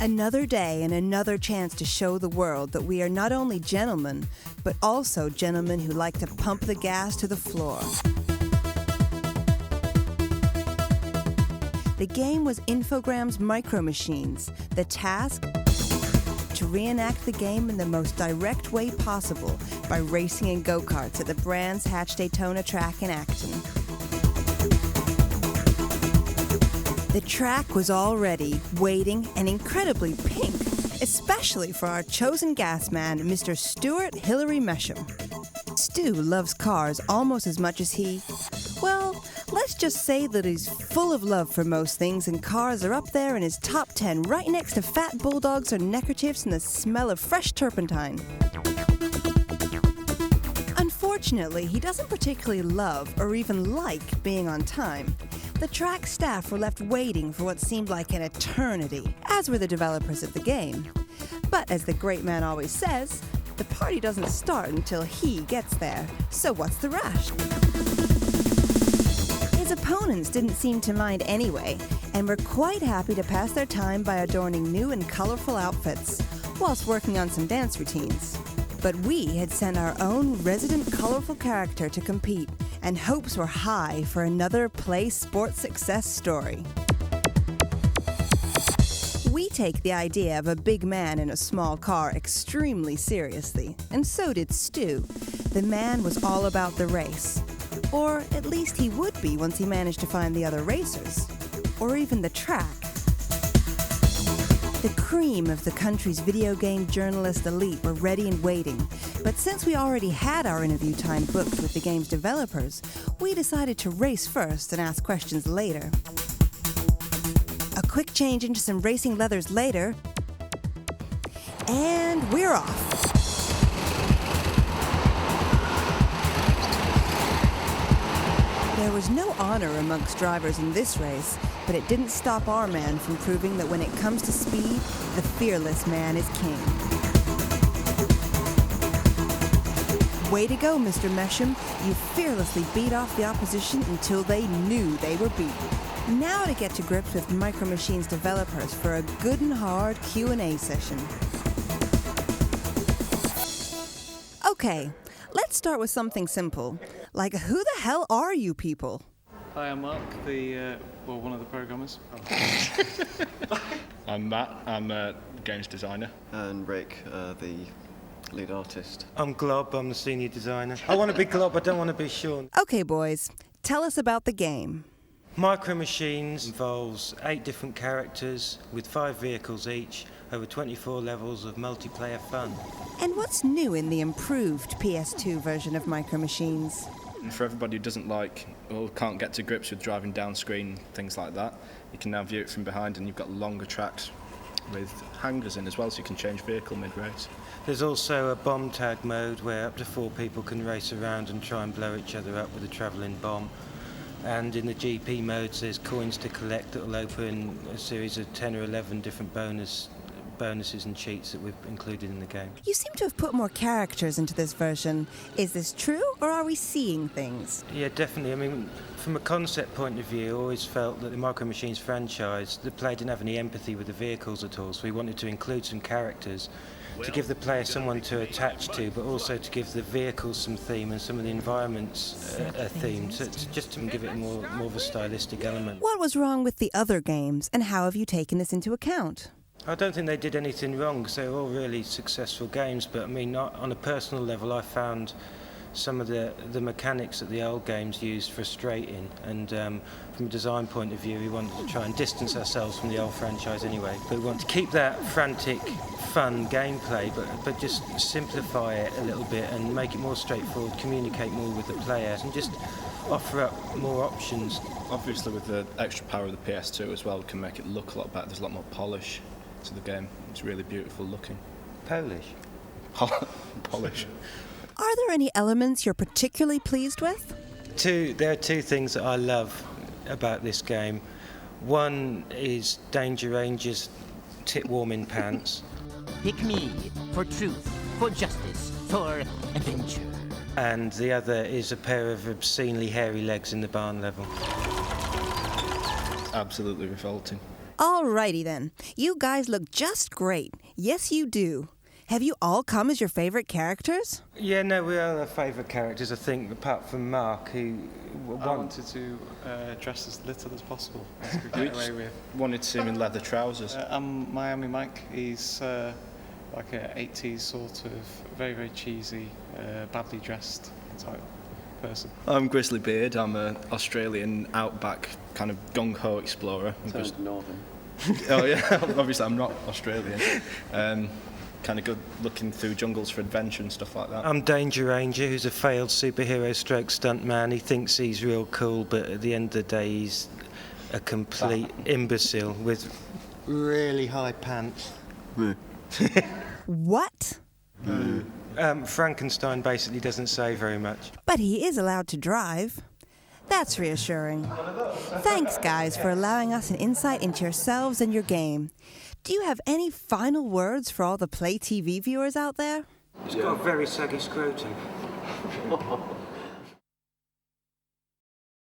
Another day and another chance to show the world that we are not only gentlemen, but also gentlemen who like to pump the gas to the floor. The game was Infogram's MicroMachines. The task? To reenact the game in the most direct way possible by racing in go-karts at the Brands Hatch Daytona track in Acton. The track was all ready, waiting, and incredibly pink, especially for our chosen gas man, Mr. Stuart Hillary Mesham. Stu loves cars almost as much as he, well, let's just say that he's full of love for most things, and cars are up there in his top 10, right next to fat bulldogs or neckerchiefs and the smell of fresh turpentine. Unfortunately, he doesn't particularly love or even like being on time. The track staff were left waiting for what seemed like an eternity, as were the developers of the game. But as the great man always says, the party doesn't start until he gets there, so what's the rush? His opponents didn't seem to mind anyway, and were quite happy to pass their time by adorning new and colorful outfits, whilst working on some dance routines. But we had sent our own resident colorful character to compete, and hopes were high for another Play Sports success story. We take the idea of a big man in a small car extremely seriously, and so did Stu. The man was all about the race. Or at least he would be once he managed to find the other racers. Or even the track. The cream of the country's video game journalist elite were ready and waiting, but since we already had our interview time booked with the game's developers, we decided to race first and ask questions later. A quick change into some racing leathers later, and we're off. There was no honor amongst drivers in this race, but it didn't stop our man from proving that when it comes to speed, the fearless man is king. Way to go, Mr. Mesham. You fearlessly beat off the opposition until they knew they were beaten. Now to get to grips with MicroMachines developers for a good and hard Q&A session. Okay, let's start with something simple. Like, who the hell are you people? Hi, I'm Mark, one of the programmers. I'm Matt, I'm a games designer. And Rick, the lead artist. I'm Glob, I'm the senior designer. I want to be Glob, I don't want to be Sean. Okay, boys, tell us about the game. MicroMachines involves 8 different characters with 5 vehicles each, over 24 levels of multiplayer fun. And what's new in the improved PS2 version of MicroMachines? And for everybody who doesn't like or can't get to grips with driving down screen, things like that, you can now view it from behind, and you've got longer tracks with hangers in as well, so you can change vehicle mid-race. There's also a bomb tag mode where up to 4 people can race around and try and blow each other up with a travelling bomb. And in the GP modes, there's coins to collect that will open a series of 10 or 11 different bonuses and cheats that we've included in the game. You seem to have put more characters into this version. Is this true, or are we seeing things? Yeah, definitely. I mean, from a concept point of view, I always felt that the MicroMachines franchise, the player didn't have any empathy with the vehicles at all, so we wanted to include some characters to give the player someone to attach to, but also to give the vehicles some theme and some of the environments a theme, just to give it more of a stylistic element. What was wrong with the other games, and how have you taken this into account? I don't think they did anything wrong, because they were all really successful games, but I mean, on a personal level, I found some of the mechanics that the old games used frustrating, and from a design point of view, we wanted to try and distance ourselves from the old franchise anyway. But we want to keep that frantic, fun gameplay, but just simplify it a little bit and make it more straightforward, communicate more with the players, and just offer up more options. Obviously, with the extra power of the PS2 as well, we can make it look a lot better. There's a lot more polish to the game. It's really beautiful looking. Polish? Polish. Are there any elements you're particularly pleased with? There are 2 things that I love about this game. One is Danger Ranger's tit-warming pants. Pick me for truth, for justice, for adventure. And the other is a pair of obscenely hairy legs in the barn level. Absolutely revolting. Alrighty then. You guys look just great. Yes, you do. Have you all come as your favorite characters? Yeah, no, we are our favourite characters, I think, apart from Mark, who I wanted to dress as little as possible. As we get away with. Wanted to see him in leather trousers. I'm Miami Mike. He's like an 80s sort of very, very cheesy, badly dressed type person. I'm Grizzly Beard. I'm an Australian outback kind of gung-ho explorer. Turned northern. Oh yeah, obviously I'm not Australian. Kind of good looking through jungles for adventure and stuff like that. I'm Danger Ranger, who's a failed superhero stroke stuntman. He thinks he's real cool, but at the end of the day, he's a complete imbecile with really high pants. What? Frankenstein basically doesn't say very much. But he is allowed to drive. That's reassuring. Thanks, guys, for allowing us an insight into yourselves and your game. Do you have any final words for all the Play TV viewers out there? He's got a very saggy scrotum.